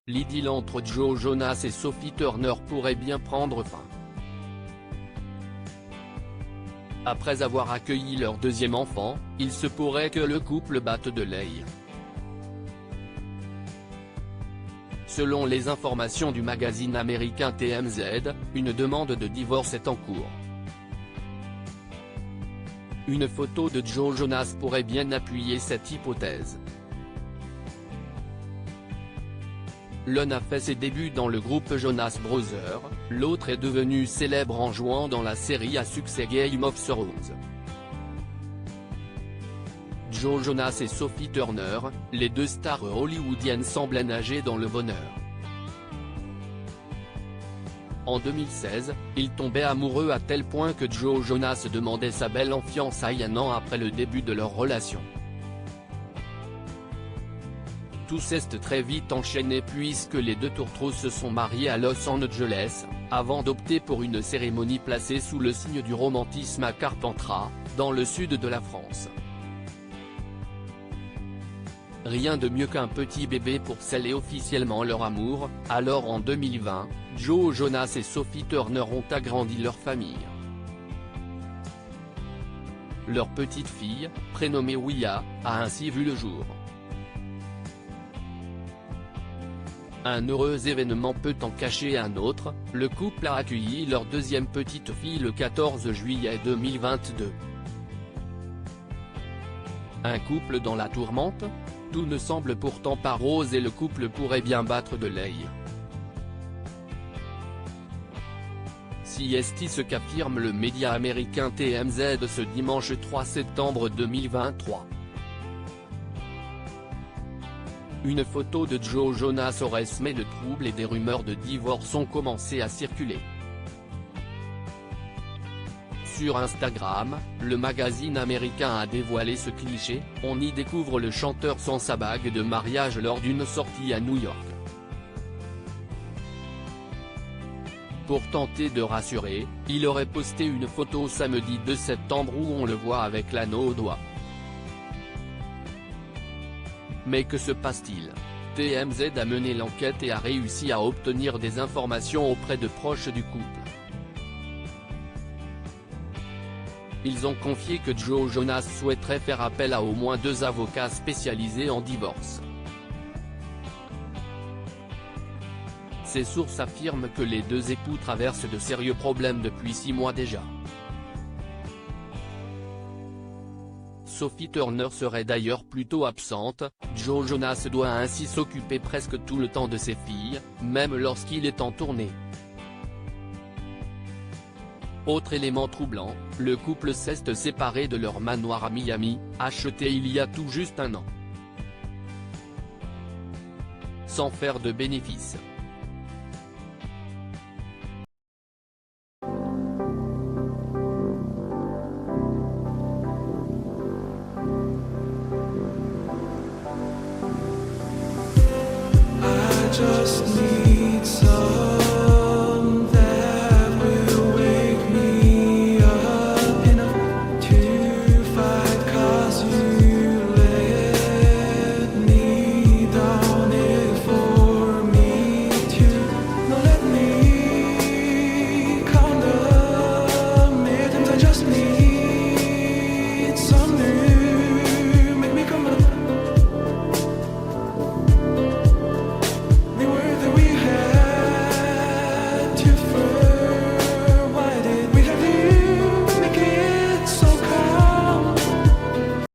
l'idylle entre Joe Jonas et Sophie Turner pourrait bien prendre fin. Après avoir accueilli leur deuxième enfant, il se pourrait que le couple batte de l'aile. Selon les informations du magazine américain TMZ, une demande de divorce est en cours. Une photo de Joe Jonas pourrait bien appuyer cette hypothèse. L'un a fait ses débuts dans le groupe Jonas Brothers, l'autre est devenu célèbre en jouant dans la série à succès Game of Thrones. Joe Jonas et Sophie Turner, les deux stars hollywoodiennes semblent nager dans le bonheur. En 2016, ils tombaient amoureux à tel point que Joe Jonas demandait sa belle en fiançailles un an après le début de leur relation. Tout s'est très vite enchaîné puisque les deux tourtereaux se sont mariés à Los Angeles, avant d'opter pour une cérémonie placée sous le signe du romantisme à Carpentras, dans le sud de la France. Rien de mieux qu'un petit bébé pour sceller officiellement leur amour, alors en 2020, Joe Jonas et Sophie Turner ont agrandi leur famille. Leur petite fille, prénommée Ouya, a ainsi vu le jour. Un heureux événement peut en cacher un autre, le couple a accueilli leur deuxième petite fille le 14 juillet 2022. Un couple dans la tourmente ? Tout ne semble pourtant pas rose et le couple pourrait bien battre de l'aile. Si est ce qu'affirme le média américain TMZ ce dimanche 3 septembre 2023. Une photo de Joe Jonas aurait semé le trouble et des rumeurs de divorce ont commencé à circuler. Sur Instagram, le magazine américain a dévoilé ce cliché, on y découvre le chanteur sans sa bague de mariage lors d'une sortie à New York. Pour tenter de rassurer, il aurait posté une photo samedi 2 septembre où on le voit avec l'anneau au doigt. Mais que se passe-t-il ? TMZ a mené l'enquête et a réussi à obtenir des informations auprès de proches du couple. Ils ont confié que Joe Jonas souhaiterait faire appel à au moins 2 avocats spécialisés en divorce. Ces sources affirment que les deux époux traversent de sérieux problèmes depuis 6 mois déjà. Sophie Turner serait d'ailleurs plutôt absente, Joe Jonas doit ainsi s'occuper presque tout le temps de ses filles, même lorsqu'il est en tournée. Autre élément troublant, le couple s'est séparé de leur manoir à Miami, acheté il y a tout juste un an. Sans faire de bénéfices. Just